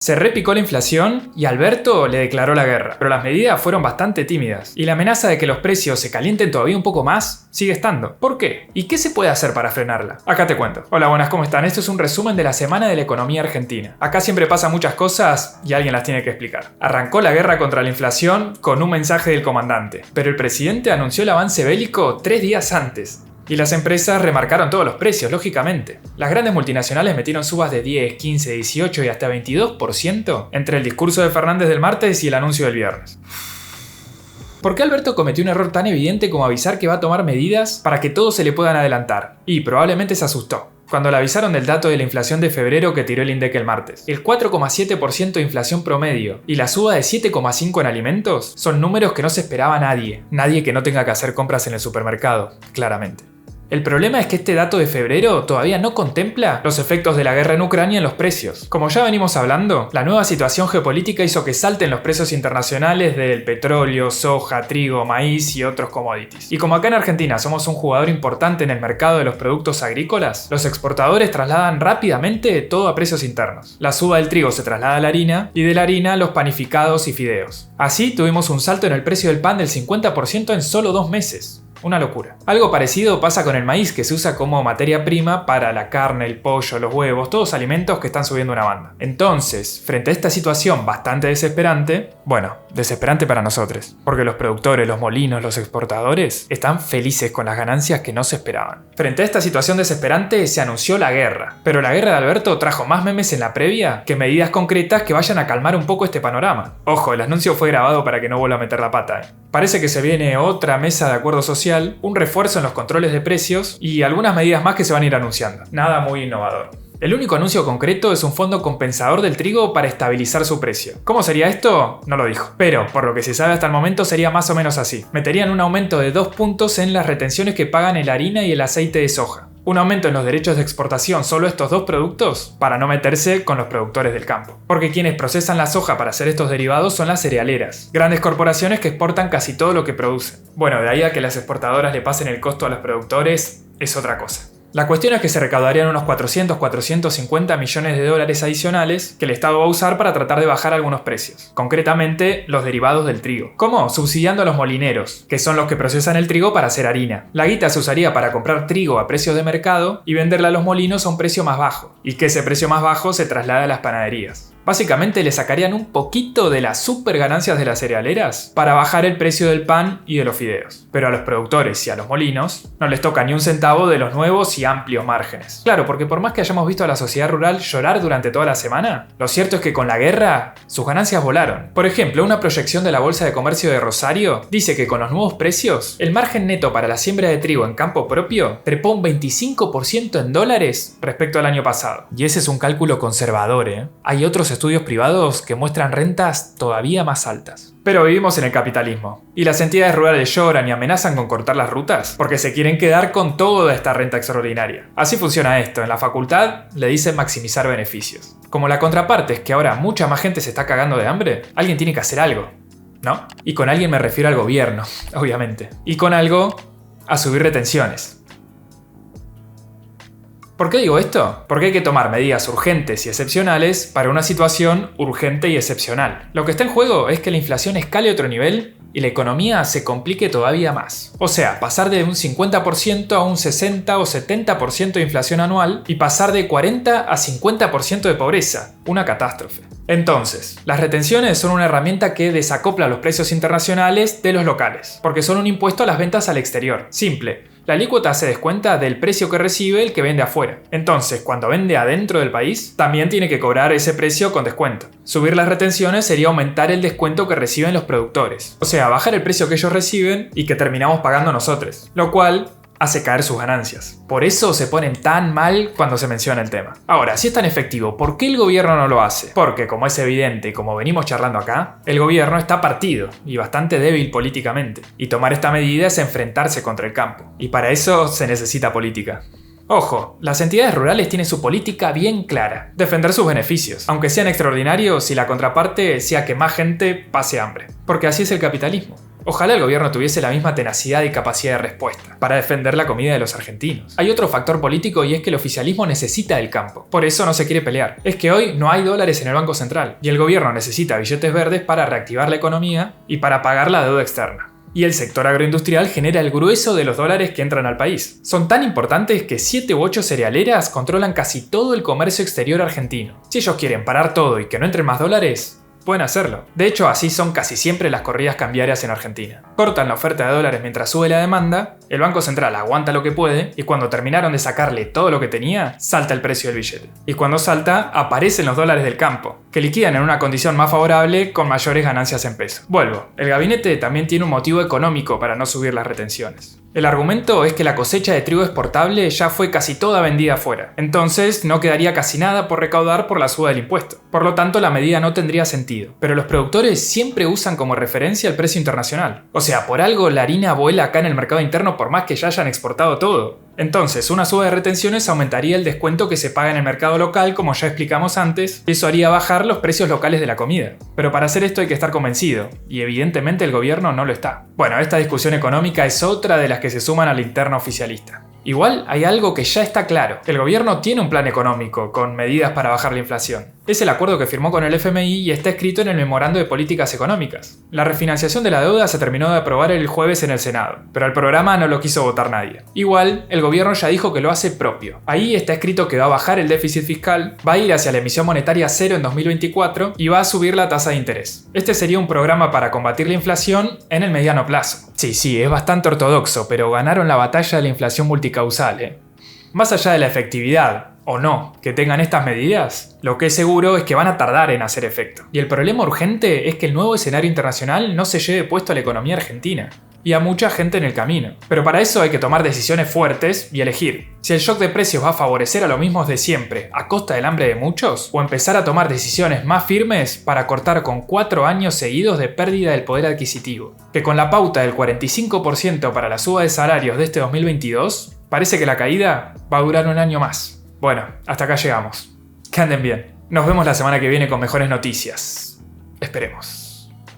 Se repicó la inflación y Alberto le declaró la guerra, pero las medidas fueron bastante tímidas y la amenaza de que los precios se calienten todavía un poco más sigue estando. ¿Por qué? ¿Y qué se puede hacer para frenarla? Acá te cuento. Hola, buenas, ¿cómo están? Esto es un resumen de la semana de la economía argentina. Acá siempre pasan muchas cosas y alguien las tiene que explicar. Arrancó la guerra contra la inflación con un mensaje del comandante, pero el presidente anunció el avance bélico 3 días antes. Y las empresas remarcaron todos los precios, lógicamente. Las grandes multinacionales metieron subas de 10, 15, 18 y hasta 22% entre el discurso de Fernández del martes y el anuncio del viernes. ¿Por qué Alberto cometió un error tan evidente como avisar que va a tomar medidas para que todos se le puedan adelantar? Y probablemente se asustó cuando le avisaron del dato de la inflación de febrero que tiró el INDEC el martes. El 4,7% de inflación promedio y la suba de 7,5% en alimentos son números que no se esperaba nadie. Nadie que no tenga que hacer compras en el supermercado, claramente. El problema es que este dato de febrero todavía no contempla los efectos de la guerra en Ucrania en los precios. Como ya venimos hablando, la nueva situación geopolítica hizo que salten los precios internacionales del petróleo, soja, trigo, maíz y otros commodities. Y como acá en Argentina somos un jugador importante en el mercado de los productos agrícolas, los exportadores trasladan rápidamente todo a precios internos. La suba del trigo se traslada a la harina y de la harina a los panificados y fideos. Así tuvimos un salto en el precio del pan del 50% en solo 2 meses. Una locura. Algo parecido pasa con el maíz, que se usa como materia prima para la carne, el pollo, los huevos, todos alimentos que están subiendo una banda. Entonces, frente a esta situación bastante desesperante, bueno, desesperante para nosotros, porque los productores, los molinos, los exportadores están felices con las ganancias que no se esperaban. Frente a esta situación desesperante se anunció la guerra, pero la guerra de Alberto trajo más memes en la previa que medidas concretas que vayan a calmar un poco este panorama. Ojo, el anuncio fue grabado para que no vuelva a meter la pata. Parece que se viene otra mesa de acuerdo social, un refuerzo en los controles de precios y algunas medidas más que se van a ir anunciando. Nada muy innovador. El único anuncio concreto es un fondo compensador del trigo para estabilizar su precio. ¿Cómo sería esto? No lo dijo. Pero, por lo que se sabe hasta el momento, sería más o menos así. Meterían un aumento de 2 puntos en las retenciones que pagan el harina y el aceite de soja. Un aumento en los derechos de exportación solo estos 2 productos para no meterse con los productores del campo. Porque quienes procesan la soja para hacer estos derivados son las cerealeras, grandes corporaciones que exportan casi todo lo que producen. Bueno, de ahí a que las exportadoras le pasen el costo a los productores es otra cosa. La cuestión es que se recaudarían unos 450 millones de dólares adicionales que el Estado va a usar para tratar de bajar algunos precios, concretamente los derivados del trigo. ¿Cómo? Subsidiando a los molineros, que son los que procesan el trigo para hacer harina. La guita se usaría para comprar trigo a precios de mercado y venderla a los molinos a un precio más bajo, y que ese precio más bajo se traslada a las panaderías. Básicamente le sacarían un poquito de las super ganancias de las cerealeras para bajar el precio del pan y de los fideos. Pero a los productores y a los molinos no les toca ni un centavo de los nuevos y amplios márgenes. Claro, porque por más que hayamos visto a la sociedad rural llorar durante toda la semana, lo cierto es que con la guerra sus ganancias volaron. Por ejemplo, una proyección de la Bolsa de Comercio de Rosario dice que con los nuevos precios, el margen neto para la siembra de trigo en campo propio trepó un 25% en dólares respecto al año pasado. Y ese es un cálculo conservador, ¿eh? Hay otros estudios privados que muestran rentas todavía más altas. Pero vivimos en el capitalismo, y las entidades rurales lloran y amenazan con cortar las rutas porque se quieren quedar con toda esta renta extraordinaria. Así funciona esto, en la facultad le dicen maximizar beneficios. Como la contraparte es que ahora mucha más gente se está cagando de hambre, alguien tiene que hacer algo, ¿no? Y con alguien me refiero al gobierno, obviamente. Y con algo, a subir retenciones. ¿Por qué digo esto? Porque hay que tomar medidas urgentes y excepcionales para una situación urgente y excepcional. Lo que está en juego es que la inflación escale a otro nivel y la economía se complique todavía más. O sea, pasar de un 50% a un 60 o 70% de inflación anual y pasar de 40 a 50% de pobreza. Una catástrofe. Entonces, las retenciones son una herramienta que desacopla los precios internacionales de los locales, porque son un impuesto a las ventas al exterior. Simple. La alícuota se descuenta del precio que recibe el que vende afuera. Entonces, cuando vende adentro del país, también tiene que cobrar ese precio con descuento. Subir las retenciones sería aumentar el descuento que reciben los productores. O sea, bajar el precio que ellos reciben y que terminamos pagando nosotros. Lo cual hace caer sus ganancias. Por eso se ponen tan mal cuando se menciona el tema. Ahora, si es tan efectivo, ¿por qué el gobierno no lo hace? Porque, como es evidente y como venimos charlando acá, el gobierno está partido y bastante débil políticamente. Y tomar esta medida es enfrentarse contra el campo. Y para eso se necesita política. Ojo, las entidades rurales tienen su política bien clara, defender sus beneficios, aunque sean extraordinarios y la contraparte sea que más gente pase hambre. Porque así es el capitalismo. Ojalá el gobierno tuviese la misma tenacidad y capacidad de respuesta para defender la comida de los argentinos. Hay otro factor político y es que el oficialismo necesita del campo. Por eso no se quiere pelear. Es que hoy no hay dólares en el Banco Central y el gobierno necesita billetes verdes para reactivar la economía y para pagar la deuda externa. Y el sector agroindustrial genera el grueso de los dólares que entran al país. Son tan importantes que 7 u 8 cerealeras controlan casi todo el comercio exterior argentino. Si ellos quieren parar todo y que no entren más dólares, pueden hacerlo. De hecho, así son casi siempre las corridas cambiarias en Argentina. Cortan la oferta de dólares mientras sube la demanda, el Banco Central aguanta lo que puede y cuando terminaron de sacarle todo lo que tenía, salta el precio del billete. Y cuando salta, aparecen los dólares del campo, que liquidan en una condición más favorable con mayores ganancias en peso. Vuelvo, el gabinete también tiene un motivo económico para no subir las retenciones. El argumento es que la cosecha de trigo exportable ya fue casi toda vendida afuera, entonces no quedaría casi nada por recaudar por la suba del impuesto. Por lo tanto, la medida no tendría sentido. Pero los productores siempre usan como referencia el precio internacional. O sea, por algo la harina vuela acá en el mercado interno por más que ya hayan exportado todo. Entonces, una suba de retenciones aumentaría el descuento que se paga en el mercado local, como ya explicamos antes, y eso haría bajar los precios locales de la comida. Pero para hacer esto hay que estar convencido, y evidentemente el gobierno no lo está. Bueno, esta discusión económica es otra de las que se suman a la interna oficialista. Igual hay algo que ya está claro. El gobierno tiene un plan económico, con medidas para bajar la inflación. Es el acuerdo que firmó con el FMI y está escrito en el Memorando de Políticas Económicas. La refinanciación de la deuda se terminó de aprobar el jueves en el Senado, pero el programa no lo quiso votar nadie. Igual, el gobierno ya dijo que lo hace propio. Ahí está escrito que va a bajar el déficit fiscal, va a ir hacia la emisión monetaria cero en 2024 y va a subir la tasa de interés. Este sería un programa para combatir la inflación en el mediano plazo. Sí, es bastante ortodoxo, pero ganaron la batalla de la inflación multicausal, ¿eh? Más allá de la efectividad, o no, que tengan estas medidas, lo que es seguro es que van a tardar en hacer efecto. Y el problema urgente es que el nuevo escenario internacional no se lleve puesto a la economía argentina. Y a mucha gente en el camino. Pero para eso hay que tomar decisiones fuertes y elegir. Si el shock de precios va a favorecer a los mismos de siempre, a costa del hambre de muchos, o empezar a tomar decisiones más firmes para cortar con 4 años seguidos de pérdida del poder adquisitivo. Que con la pauta del 45% para la suba de salarios de este 2022, parece que la caída va a durar un año más. Bueno, hasta acá llegamos. Que anden bien. Nos vemos la semana que viene con mejores noticias. Esperemos.